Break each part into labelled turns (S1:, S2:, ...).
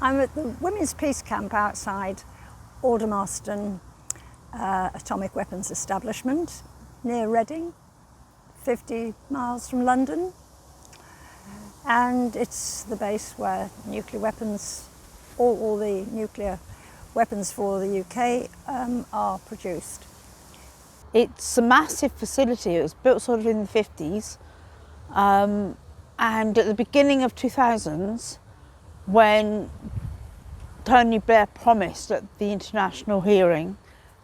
S1: I'm at the Women's Peace Camp outside Aldermaston Atomic Weapons Establishment near Reading, 50 miles from London. And it's the base where nuclear weapons, all the nuclear weapons for the UK are produced.
S2: It's a massive facility. It was built sort of in the 50s. And at the beginning of 2000s, when Tony Blair promised at the international hearing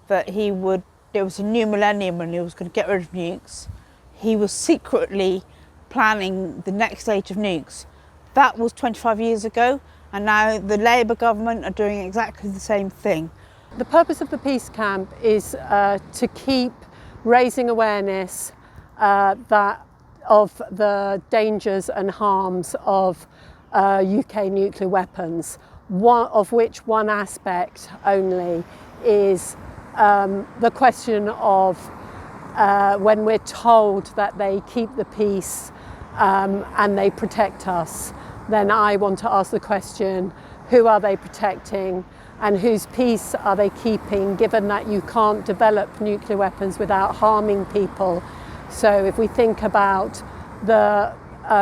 S2: that there was a new millennium and he was going to get rid of nukes, he was secretly planning the next stage of nukes. That was 25 years ago, and now the Labour government are doing exactly the same thing.
S3: The purpose of the Peace Camp is to keep raising awareness of the dangers and harms of UK nuclear weapons, of which one aspect only is the question of when we're told that they keep the peace and they protect us, then I want to ask the question, who are they protecting and whose peace are they keeping, given that you can't develop nuclear weapons without harming people? So if we think about the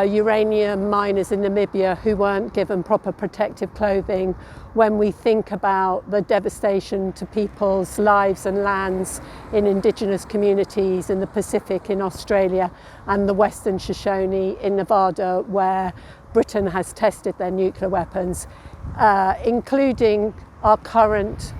S3: uranium miners in Namibia who weren't given proper protective clothing, when we think about the devastation to people's lives and lands in indigenous communities in the Pacific in Australia and the Western Shoshone in Nevada, where Britain has tested their nuclear weapons, including our current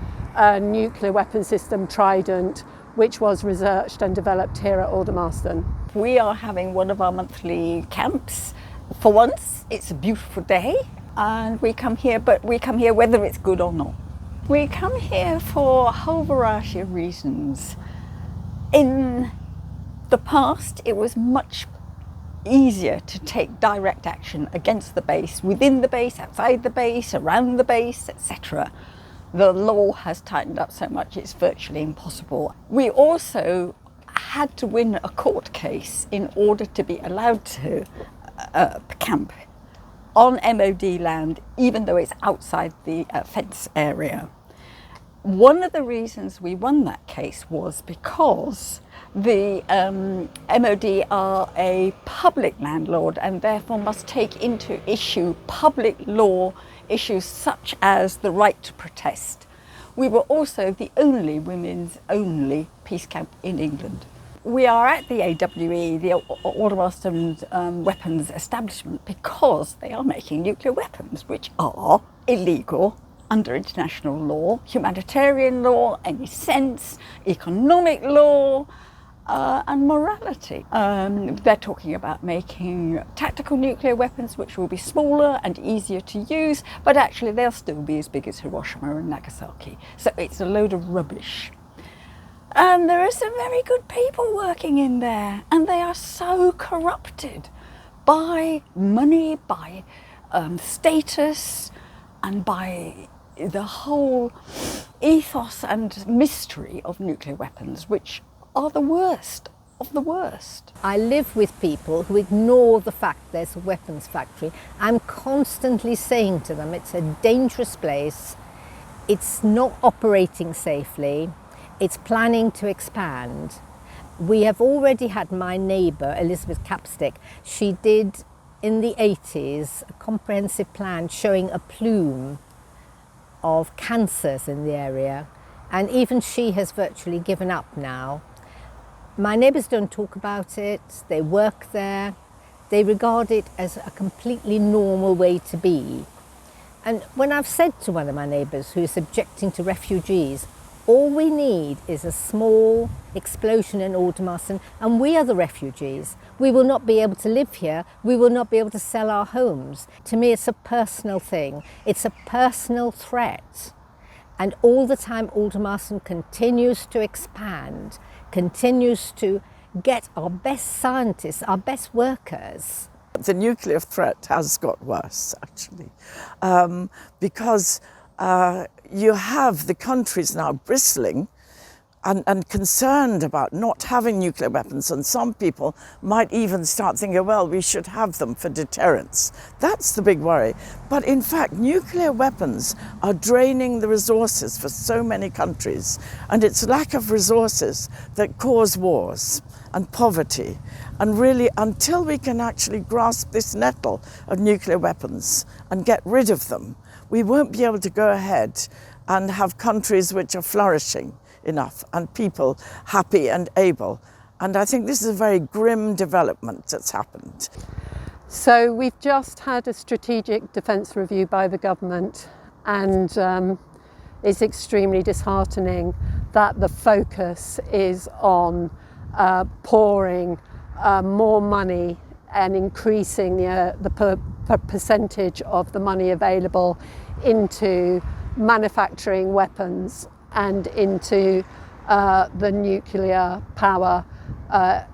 S3: nuclear weapon system, Trident, which was researched and developed here at Aldermaston.
S4: We are having one of our monthly camps. For once, it's a beautiful day and we come here whether it's good or not. We come here for a whole variety of reasons. In the past, it was much easier to take direct action against the base, within the base, outside the base, around the base, etc. The law has tightened up so much it's virtually impossible. We also had to win a court case in order to be allowed to camp on MOD land, even though it's outside the fence area. One of the reasons we won that case was because the MOD are a public landlord and therefore must take into issue public law issues such as the right to protest. We were also the only women's-only peace camp in England. We are at the AWE, the Aldermaston Weapons Establishment, because they are making nuclear weapons, which are illegal under international law, humanitarian law, any sense, economic law, and morality. They're talking about making tactical nuclear weapons which will be smaller and easier to use, but actually they'll still be as big as Hiroshima and Nagasaki. So it's a load of rubbish. And there are some very good people working in there, and they are so corrupted by money, by status, and by the whole ethos and mystery of nuclear weapons, which are the worst of the worst.
S5: I live with people who ignore the fact there's a weapons factory. I'm constantly saying to them it's a dangerous place, it's not operating safely, it's planning to expand. We have already had my neighbour, Elizabeth Capstick, she did in the 80s a comprehensive plan showing a plume of cancers in the area, and even she has virtually given up now. My neighbours don't talk about it, they work there, they regard it as a completely normal way to be. And when I've said to one of my neighbours who is objecting to refugees, all we need is a small explosion in Aldermaston and we are the refugees. We will not be able to live here, we will not be able to sell our homes. To me it's a personal thing, it's a personal threat. And all the time Aldermaston continues to expand, continues to get our best scientists, our best workers.
S6: The nuclear threat has got worse, actually, because you have the countries now bristling and concerned about not having nuclear weapons, and some people might even start thinking, well, we should have them for deterrence. That's the big worry. But in fact, nuclear weapons are draining the resources for so many countries, and it's lack of resources that cause wars and poverty. And really, until we can actually grasp this nettle of nuclear weapons and get rid of them, we won't be able to go ahead and have countries which are flourishing enough and people happy and able. And I think this is a very grim development that's happened.
S3: So we've just had a strategic defence review by the government, and it's extremely disheartening that the focus is on pouring more money and increasing the percentage of the money available into manufacturing weapons and into the nuclear power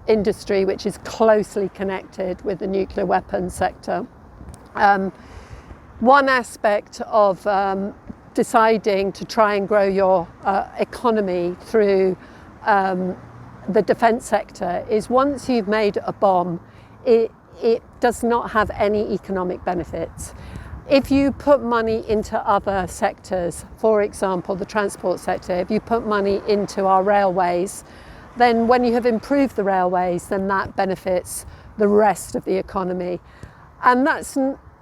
S3: industry, which is closely connected with the nuclear weapons sector. One aspect of deciding to try and grow your economy through the defence sector is, once you've made a bomb, it does not have any economic benefits. If you put money into other sectors, for example, the transport sector, if you put money into our railways, then when you have improved the railways, then that benefits the rest of the economy. And that's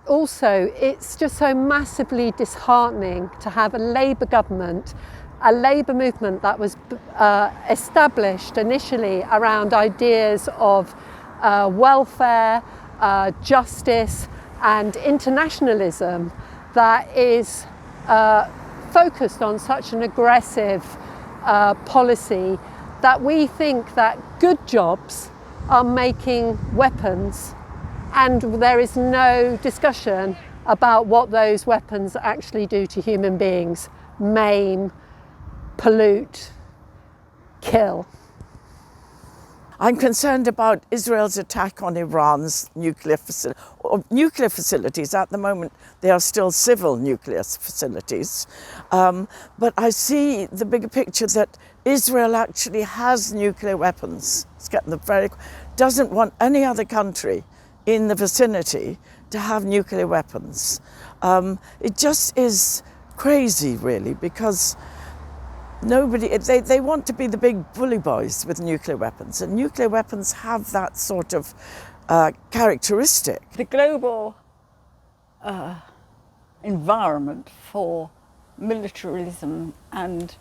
S3: also, it's just so massively disheartening to have a Labour government, a Labour movement that was established initially around ideas of welfare, justice and internationalism, that is focused on such an aggressive policy that we think that good jobs are making weapons, and there is no discussion about what those weapons actually do to human beings: maim, pollute, kill.
S6: I'm concerned about Israel's attack on Iran's nuclear facilities. At the moment, they are still civil nuclear facilities. But I see the bigger picture that Israel actually has nuclear weapons. It's getting them doesn't want any other country in the vicinity to have nuclear weapons. It just is crazy, really, because they want to be the big bully boys with nuclear weapons, and nuclear weapons have that sort of characteristic.
S4: The global environment for militarism and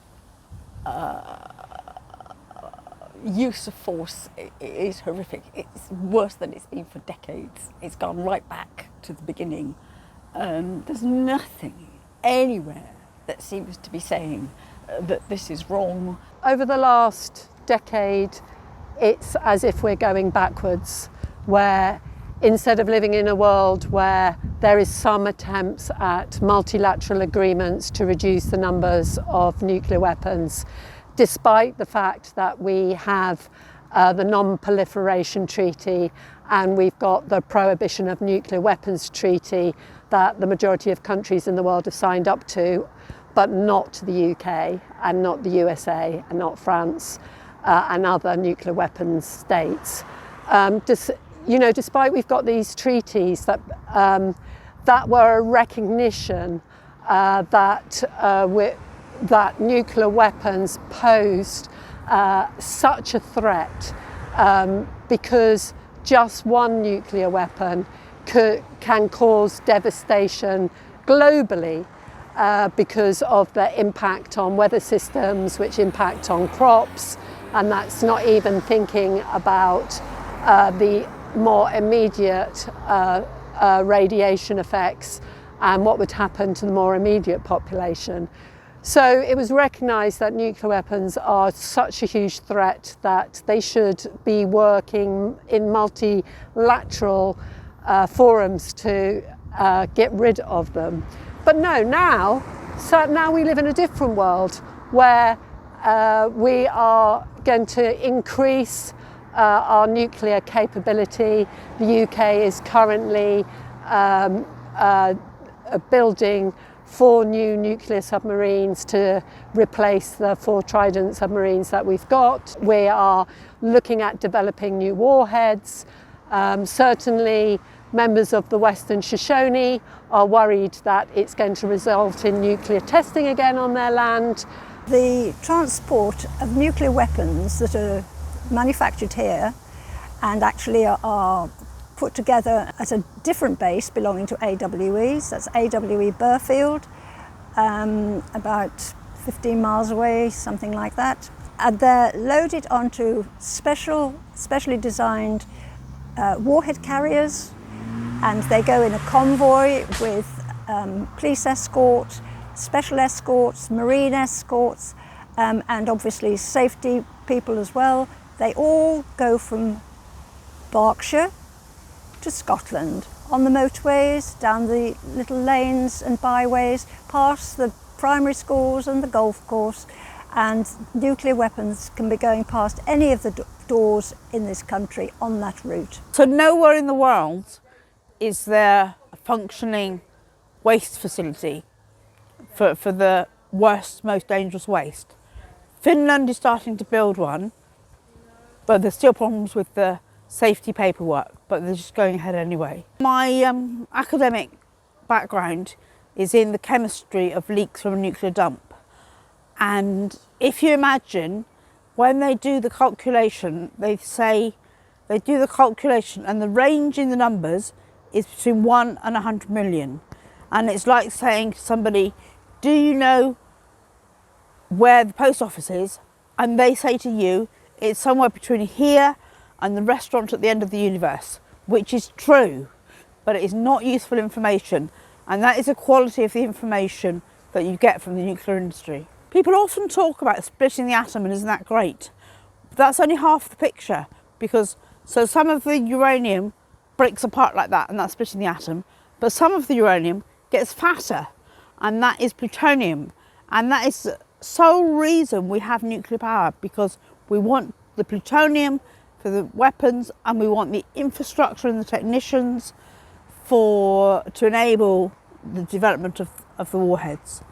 S4: use of force is horrific. It's worse than it's been for decades. It's gone right back to the beginning. There's nothing anywhere that seems to be saying that this is wrong.
S3: Over the last decade, it's as if we're going backwards, where instead of living in a world where there is some attempts at multilateral agreements to reduce the numbers of nuclear weapons, despite the fact that we have the Non-Proliferation Treaty and we've got the Prohibition of Nuclear Weapons Treaty that the majority of countries in the world have signed up to, but not the UK and not the USA and not France and other nuclear weapons states. Despite we've got these treaties that were a recognition that nuclear weapons posed such a threat, because just one nuclear weapon can cause devastation globally, because of the impact on weather systems, which impact on crops, and that's not even thinking about the more immediate radiation effects and what would happen to the more immediate population. So it was recognised that nuclear weapons are such a huge threat that they should be working in multilateral forums to get rid of them. But no, now we live in a different world where we are going to increase our nuclear capability. The UK is currently building 4 new nuclear submarines to replace the 4 Trident submarines that we've got. We are looking at developing new warheads. Certainly members of the Western Shoshone are worried that it's going to result in nuclear testing again on their land.
S1: The transport of nuclear weapons that are manufactured here and actually are put together at a different base belonging to AWEs, that's AWE Burfield, about 15 miles away, something like that. And they're loaded onto specially designed warhead carriers, and they go in a convoy with police escort, special escorts, marine escorts, and obviously safety people as well. They all go from Berkshire to Scotland on the motorways, down the little lanes and byways, past the primary schools and the golf course, and nuclear weapons can be going past any of the doors in this country on that route.
S2: So nowhere in the world is there a functioning waste facility for the worst, most dangerous waste. Finland is starting to build one, but there's still problems with the safety paperwork, but they're just going ahead anyway. My academic background is in the chemistry of leaks from a nuclear dump. And if you imagine, when they do the calculation, they say they do the calculation and the range in the numbers is between 1 and 100 million. And it's like saying to somebody, do you know where the post office is? And they say to you, it's somewhere between here and the restaurant at the end of the universe, which is true, but it is not useful information. And that is the quality of the information that you get from the nuclear industry. People often talk about splitting the atom, and isn't that great? But that's only half the picture, because so some of the uranium breaks apart like that, and that's splitting the atom, but some of the uranium gets fatter, and that is plutonium. And that is the sole reason we have nuclear power, because we want the plutonium for the weapons, and we want the infrastructure and the technicians to enable the development of the warheads.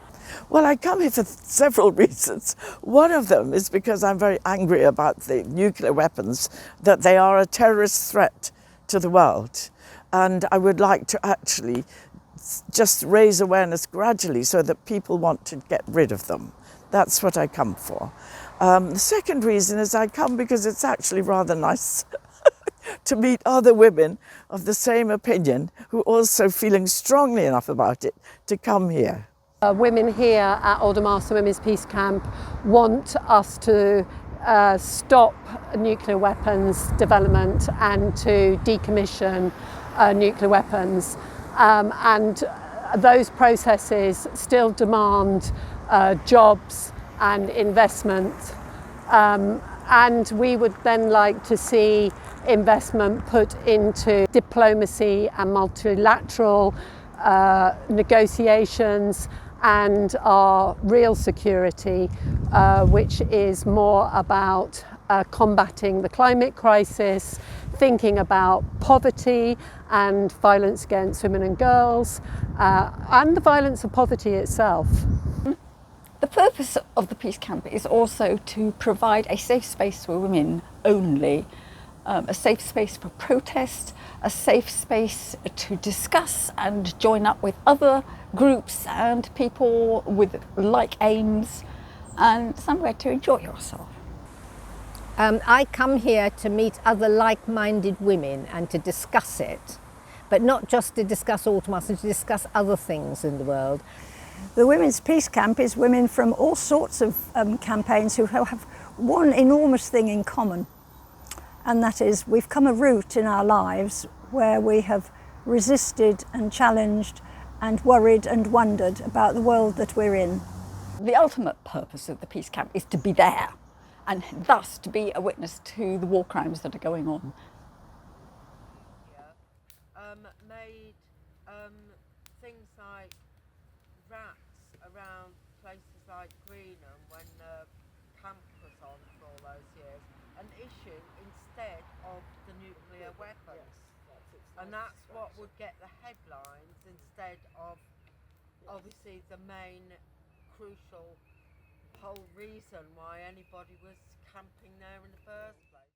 S6: Well, I come here for several reasons. One of them is because I'm very angry about the nuclear weapons, that they are a terrorist threat to the world. And I would like to actually just raise awareness gradually so that people want to get rid of them. That's what I come for. The second reason is I come because it's actually rather nice to meet other women of the same opinion who are also feeling strongly enough about it to come here.
S3: Women here at Aldermaston Womens Peace Camp want us to stop nuclear weapons development and to decommission nuclear weapons. And those processes still demand jobs and investment. And we would then like to see investment put into diplomacy and multilateral negotiations and our real security, which is more about combating the climate crisis, thinking about poverty and violence against women and girls, and the violence of poverty itself.
S4: The purpose of the Peace Camp is also to provide a safe space for women only, a safe space for protest, a safe space to discuss and join up with other groups and people with like aims, and somewhere to enjoy yourself.
S5: I come here to meet other like-minded women and to discuss it, but not just to discuss Aldermaston, to discuss other things in the world.
S1: The Women's Peace Camp is women from all sorts of campaigns who have one enormous thing in common, and that is we've come a route in our lives where we have resisted and challenged and worried and wondered about the world that we're in.
S4: The ultimate purpose of the Peace Camp is to be there, and thus to be a witness to the war crimes that are going on.
S3: Made things like rats around places like Greenham when the camp was on for all those years, an issue instead of the nuclear weapons. And that's what would get the headlines instead of
S7: obviously the main crucial whole reason why anybody was camping there in the first place.